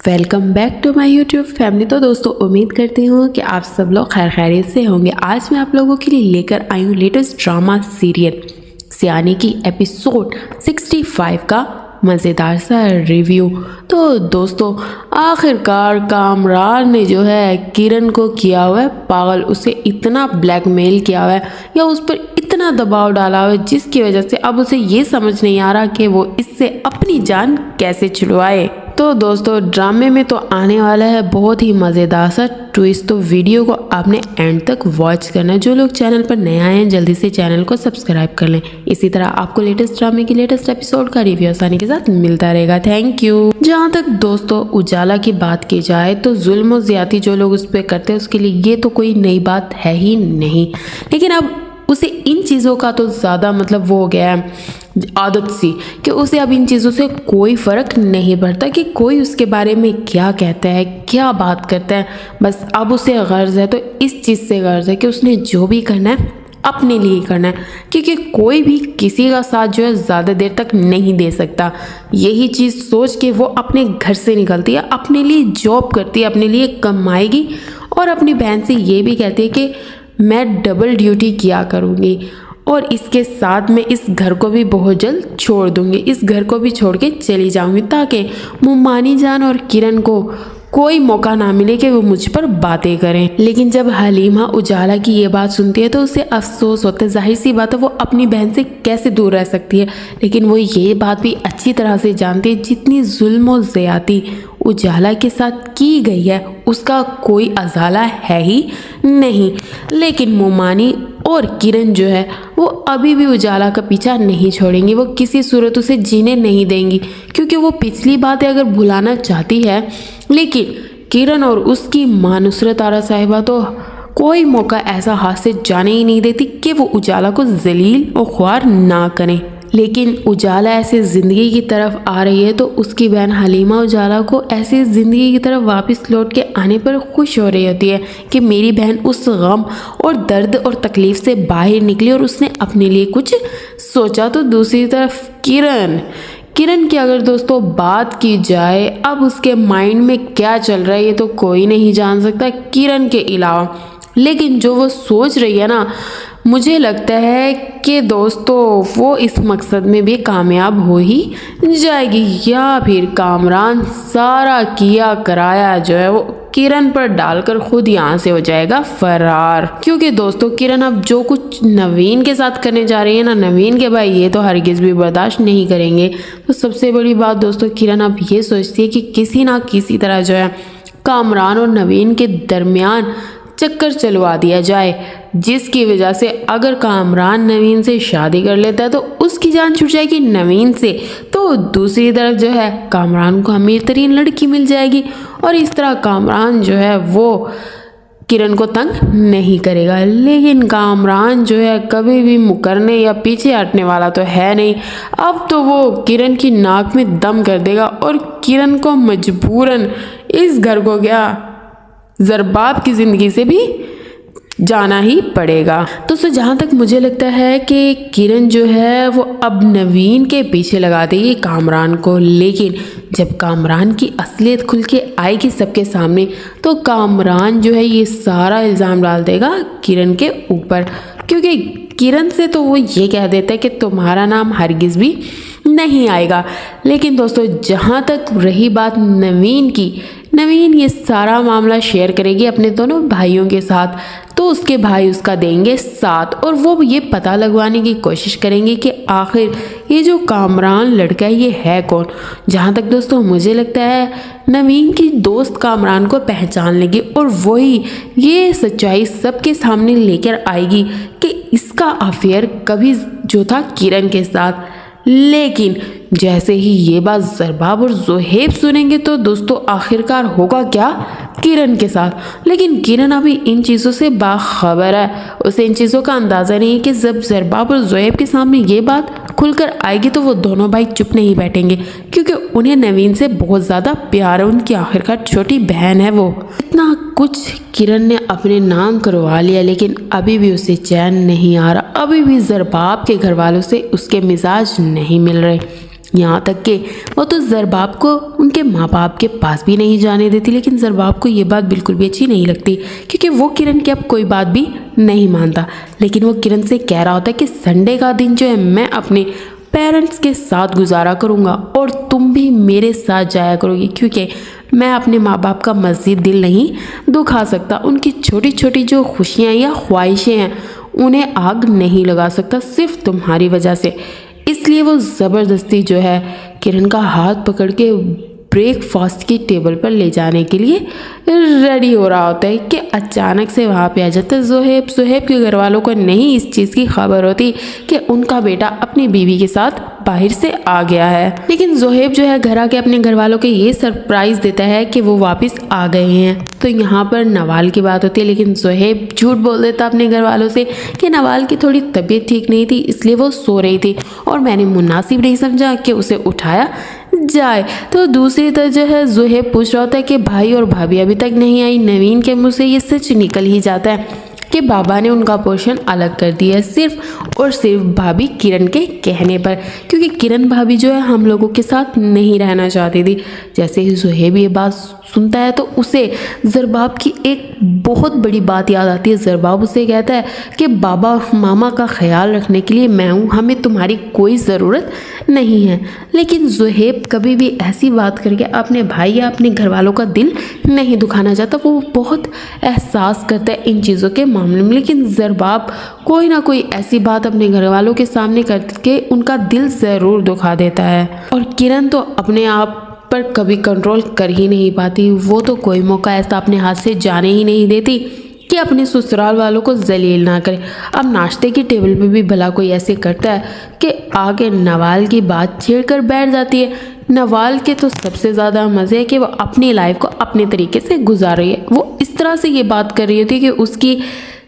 Welcome back to my YouTube family. तो दोस्तों उम्मीद करती हूँ कि आप सब लोग खैर खैरियत से होंगे। आज मैं आप लोगों के लिए लेकर आई हूँ लेटेस्ट ड्रामा सीरियल सियाने की एपिसोड 65 का मज़ेदार सा रिव्यू। तो दोस्तों आखिरकार कामरान ने जो है किरण को किया हुआ है पागल, उसे इतना ब्लैकमेल किया हुआ है या उस पर इतना दबाव डाला हुआ है जिसकी वजह से अब उसे ये समझ नहीं आ रहा कि वो इससे अपनी जान कैसे छुड़वाए। तो दोस्तों ड्रामे में तो आने वाला है बहुत ही मज़ेदार सा ट्विस्ट, तो वीडियो को आपने एंड तक वॉच करना है। जो लोग चैनल पर नए आए हैं जल्दी से चैनल को सब्सक्राइब कर लें। इसी तरह आपको लेटेस्ट ड्रामे की लेटेस्ट एपिसोड का रिव्यू आसानी के साथ मिलता रहेगा। Thank you. जहाँ तक दोस्तों उजाला की बात की जाए तो जुल्म और ज्यादती जो लोग उस पर करते हैं उसके लिए ये तो कोई नई बात है ही नहीं, लेकिन अब उसे इन चीज़ों का तो ज़्यादा मतलब वो हो गया है आदत सी कि उसे अब इन चीज़ों से कोई फ़र्क नहीं पड़ता कि कोई उसके बारे में क्या कहता है क्या बात करता है। बस अब उसे गर्ज है तो इस चीज़ से गर्ज है कि उसने जो भी करना है अपने लिए करना है, क्योंकि कोई भी किसी का साथ जो है ज़्यादा देर तक नहीं दे सकता। यही चीज़ सोच के वो अपने घर से निकलती है, अपने लिए जॉब करती है, अपने लिए कमाएगी और अपनी बहन से ये भी कहती है कि मैं डबल ड्यूटी किया करूँगी और इसके साथ मैं इस घर को भी बहुत जल्द छोड़ दूँगी, इस घर को भी छोड़ के चली जाऊँगी ताकि मुम्मानी जान और किरण को कोई मौका ना मिले कि वो मुझ पर बातें करें। लेकिन जब हलीमा उजाला की ये बात सुनती है तो उसे अफसोस होता है। जाहिर सी बात है वो अपनी बहन से कैसे दूर रह सकती है, लेकिन वो ये बात भी अच्छी तरह से जानती है जितनी जुल्म और ज़्यादती उजाला के साथ की गई है उसका कोई अजाला है ही नहीं। लेकिन मोमानी और किरण जो है वो अभी भी उजाला का पीछा नहीं छोड़ेंगी, वो किसी सूरत उसे जीने नहीं देंगी, क्योंकि वो पिछली बातें अगर भुलाना चाहती है लेकिन किरण और उसकी मां नुसरत आरा साहिबा तो कोई मौका ऐसा हाथ से जाने ही नहीं देती कि वो उजाला को जलील और ख्वार ना करें। लेकिन उजाला ऐसे ज़िंदगी की तरफ आ रही है तो उसकी बहन हलीमा उजाला को ऐसी ज़िंदगी की तरफ वापस लौट के आने पर खुश हो रही होती है कि मेरी बहन उस गम और दर्द और तकलीफ़ से बाहर निकली और उसने अपने लिए कुछ सोचा। तो दूसरी तरफ किरण की अगर दोस्तों बात की जाए अब उसके माइंड में क्या चल रहा है ये तो कोई नहीं जान सकता किरण के अलावा, लेकिन जो वो सोच रही है ना मुझे लगता है कि दोस्तों वो इस मकसद में भी कामयाब हो ही जाएगी, या फिर कामरान सारा किया कराया जो है वो किरण पर डालकर खुद यहाँ से हो जाएगा फरार। क्योंकि दोस्तों किरण अब जो कुछ नवीन के साथ करने जा रही है ना, नवीन के भाई ये तो हरगिज़ भी बर्दाश्त नहीं करेंगे। तो सबसे बड़ी बात दोस्तों किरण अब ये सोचती है कि किसी ना किसी तरह जो है कामरान और नवीन के दरमियान चक्कर चलवा दिया जाए, जिसकी वजह से अगर कामरान नवीन से शादी कर लेता है तो उसकी जान छूट जाएगी नवीन से, तो दूसरी तरफ जो है कामरान को अमीर तरीन लड़की मिल जाएगी और इस तरह कामरान जो है वो किरण को तंग नहीं करेगा। लेकिन कामरान जो है कभी भी मुकरने या पीछे हटने वाला तो है नहीं। अब तो वो किरण की नाक में दम कर देगा और किरण को मजबूरन इस घर को क्या ज़रबाब की ज़िंदगी से भी जाना ही पड़ेगा। दोस्तों जहाँ तक मुझे लगता है कि किरण जो है वो अब नवीन के पीछे लगा देगी कामरान को, लेकिन जब कामरान की असलियत खुल के आएगी सबके सामने तो कामरान जो है ये सारा इल्ज़ाम डाल देगा किरण के ऊपर, क्योंकि किरण से तो वो ये कह देता है कि तुम्हारा नाम हरगिज़ भी नहीं आएगा। लेकिन दोस्तों जहाँ तक रही बात नवीन की, नवीन ये सारा मामला शेयर करेगी अपने दोनों भाइयों के साथ, तो उसके भाई उसका देंगे साथ और वो ये पता लगवाने की कोशिश करेंगे कि आखिर ये जो कामरान लड़का है ये है कौन। जहाँ तक दोस्तों मुझे लगता है नवीन की दोस्त कामरान को पहचान लेगी और वही ये सच्चाई सबके सामने लेकर आएगी कि इसका अफेयर कभी जो था किरण के साथ। लेकिन जैसे ही ये बात ज़रबाब और ज़ोहेब सुनेंगे तो दोस्तों आखिरकार होगा क्या किरण के साथ। लेकिन किरण अभी इन चीज़ों से बाखबर है, उसे इन चीज़ों का अंदाज़ा नहीं है कि जब ज़रबाब और ज़ोहेब के सामने ये बात खुलकर आएगी तो वो दोनों भाई चुप नहीं बैठेंगे, क्योंकि उन्हें नवीन से बहुत ज़्यादा प्यार है, उनकी आखिरकार छोटी बहन है वो। इतना कुछ किरण ने अपने नाम करवा लिया लेकिन अभी भी उसे चैन नहीं आ रहा, अभी भी ज़रबाब के घर वालों से उसके मिजाज नहीं मिल रहे। यहाँ तक कि वो तो ज़रबाब को उनके माँ बाप के पास भी नहीं जाने देती। लेकिन ज़रबाब को ये बात बिल्कुल भी अच्छी नहीं लगती क्योंकि वो किरण की अब कोई बात भी नहीं मानता। लेकिन वो किरण से कह रहा होता है कि संडे का दिन जो है मैं अपने पेरेंट्स के साथ गुजारा करूँगा और तुम भी मेरे साथ जाया करोगी, क्योंकि मैं अपने माँ बाप का मज़ीद दिल नहीं दुखा सकता। उनकी छोटी छोटी जो खुशियाँ या ख्वाहिशें हैं उन्हें आग नहीं लगा सकता सिर्फ तुम्हारी वजह से। इसलिए वो ज़बरदस्ती जो है किरण का हाथ पकड़ के ब्रेकफास्ट की टेबल पर ले जाने के लिए रेडी हो रहा होता है कि अचानक से वहाँ पे आ जाता है ज़ुहैब। ज़ुहैब के घर वालों को नहीं इस चीज़ की खबर होती कि उनका बेटा अपनी बीवी के साथ बाहर से आ गया है। लेकिन ज़ुहैब जो है घर आके अपने घर वालों को ये सरप्राइज़ देता है कि वो वापस आ गए हैं। तो यहाँ पर नवाल की बात होती है, लेकिन ज़ुहैब झूठ बोल देता अपने घर वालों से कि नवाल की थोड़ी तबीयत ठीक नहीं थी इसलिए वो सो रही थी और मैंने मुनासिब नहीं समझा कि उसे उठाया जाए। तो दूसरी तरफ जो है ज़ुहैब पूछ रहा होता है कि भाई और भाभी अभी तक नहीं आई। नवीन के मुंह से ये सच निकल ही जाता है कि बाबा ने उनका पोर्शन अलग कर दिया है सिर्फ और सिर्फ भाभी किरण के कहने पर, क्योंकि किरण भाभी जो है हम लोगों के साथ नहीं रहना चाहती थी। जैसे ही ज़ुहैब ये बात सुनता है तो उसे ज़रबाब की एक बहुत बड़ी बात याद आती है। ज़रबाब उसे कहता है कि बाबा मामा का ख्याल रखने के लिए मैं हूँ, हमें तुम्हारी कोई ज़रूरत नहीं है। लेकिन ज़ुहैब कभी भी ऐसी बात करके अपने भाई या अपने घर वालों का दिल नहीं दुखाना चाहता। वो बहुत एहसास करता है इन चीज़ों के मामले में। लेकिन ज़रबाब कोई ना कोई ऐसी बात अपने घर वालों के सामने करके उनका दिल ज़रूर दुखा देता है। और किरण तो अपने आप पर कभी कंट्रोल कर ही नहीं पाती। वो तो कोई मौका ऐसा अपने हाथ से जाने ही नहीं देती कि अपने ससुराल वालों को जलील ना करे। अब नाश्ते की टेबल पे भी भला कोई ऐसे करता है कि आगे नवाल की बात छेड़कर बैठ जाती है। नवाल के तो सबसे ज़्यादा मज़े है कि वो अपनी लाइफ को अपने तरीके से गुजार रही है। वो इस तरह से ये बात कर रही होती है कि उसकी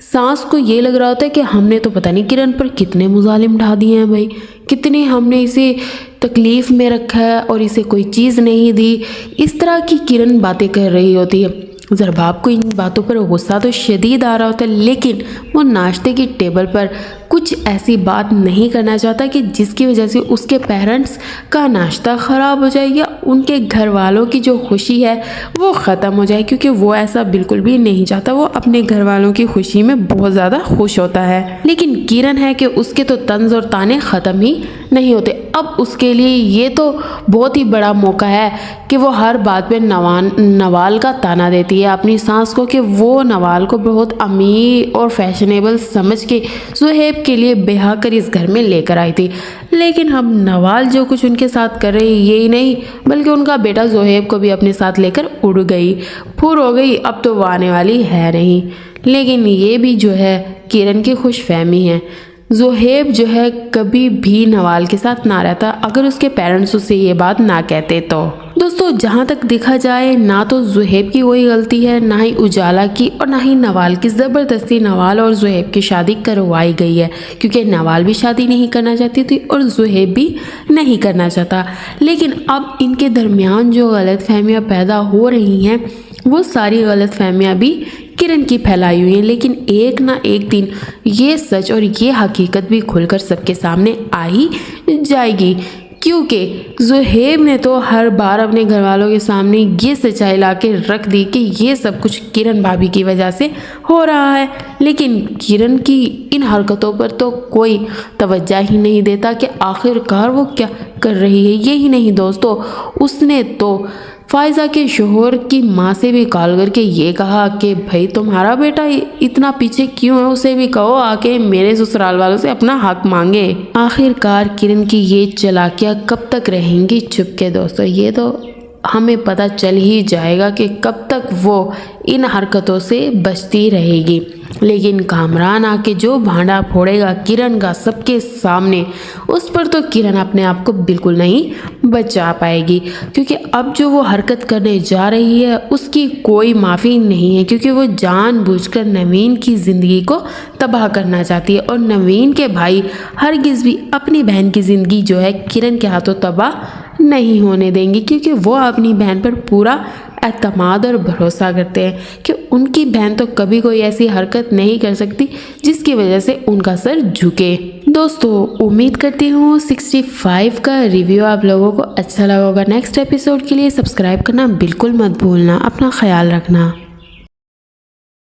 सांस को ये लग रहा होता है कि हमने तो पता नहीं किरण पर कितने मुजालिम ढा दिए हैं भाई, कितने हमने इसे तकलीफ़ में रखा है और इसे कोई चीज़ नहीं दी। इस तरह की किरण बातें कर रही होती है। ज़रबाब को इन बातों पर गुस्सा तो शदीद आ रहा होता है, लेकिन वो नाश्ते की टेबल पर कुछ ऐसी बात नहीं करना चाहता कि जिसकी वजह से उसके पेरेंट्स का नाश्ता ख़राब हो जाए या उनके घर वालों की जो खुशी है वो ख़त्म हो जाए, क्योंकि वो ऐसा बिल्कुल भी नहीं चाहता। वो अपने घर वालों की खुशी में बहुत ज़्यादा खुश होता है। लेकिन किरण है कि उसके तो तंज और ताने ख़त्म ही नहीं होते। अब उसके लिए ये तो बहुत ही बड़ा मौका है कि वो हर बात पे नवाल का ताना देती है अपनी सास को कि वो नवाल को बहुत अमीर और फैशनेबल समझ के ज़ुहैब के लिए ब्याह कर इस घर में लेकर आई थी। लेकिन अब नवाल जो कुछ उनके साथ कर रही यही नहीं बल्कि उनका बेटा ज़ुहैब को भी अपने साथ लेकर उड़ गई, फुर हो गई। अब तो वो आने वाली है नहीं। लेकिन ये भी जो है किरण की खुशफहमी है। ज़ुहैब जो है कभी भी नवाल के साथ ना रहता अगर उसके पेरेंट्स उससे ये बात ना कहते तो। दोस्तों जहाँ तक देखा जाए ना तो ज़ुहैब की कोई गलती है, ना ही उजाला की और ना ही नवाल की। ज़बरदस्ती नवाल और ज़ुहैब की शादी करवाई गई है, क्योंकि नवाल भी शादी नहीं करना चाहती थी और ज़ुहैब भी नहीं करना चाहता। लेकिन अब इनके दरमियान जो गलतफहमियाँ पैदा हो रही हैं वो सारी गलतफहमियाँ भी किरण की फैलाई हुई है। लेकिन एक ना एक दिन ये सच और ये हकीकत भी खुलकर सबके सामने आ ही जाएगी, क्योंकि ज़ुहैब ने तो हर बार अपने घर वालों के सामने ये सच्चाई ला के रख दी कि ये सब कुछ किरण भाभी की वजह से हो रहा है। लेकिन किरण की इन हरकतों पर तो कोई तवज्जो ही नहीं देता कि आखिरकार वो क्या कर रही है। यही नहीं दोस्तों, उसने तो फ़ायज़ा के शोहर की माँ से भी कॉल करके ये कहा कि भाई तुम्हारा बेटा इतना पीछे क्यों है, उसे भी कहो आके मेरे ससुराल वालों से अपना हक मांगे। आखिरकार किरण की ये चालाकियाँ कब तक रहेंगी छुप के दोस्तों, ये तो हमें पता चल ही जाएगा कि कब तक वो इन हरकतों से बचती रहेगी। लेकिन कामरान आके जो भांडा फोड़ेगा किरण का सबके सामने, उस पर तो किरण अपने आप को बिल्कुल नहीं बचा पाएगी, क्योंकि अब जो वो हरकत करने जा रही है उसकी कोई माफ़ी नहीं है, क्योंकि वो जानबूझकर नवीन की ज़िंदगी को तबाह करना चाहती है। और नवीन के भाई हरगिज़ भी अपनी बहन की ज़िंदगी जो है किरण के हाथों तबाह नहीं होने देंगे, क्योंकि वो अपनी बहन पर पूरा एतमाद और भरोसा करते हैं कि उनकी बहन तो कभी कोई ऐसी हरकत नहीं कर सकती जिसकी वजह से उनका सर झुके। दोस्तों उम्मीद करती हूँ 65 का रिव्यू आप लोगों को अच्छा लगा होगा। नेक्स्ट एपिसोड के लिए सब्सक्राइब करना बिल्कुल मत भूलना। अपना ख्याल रखना।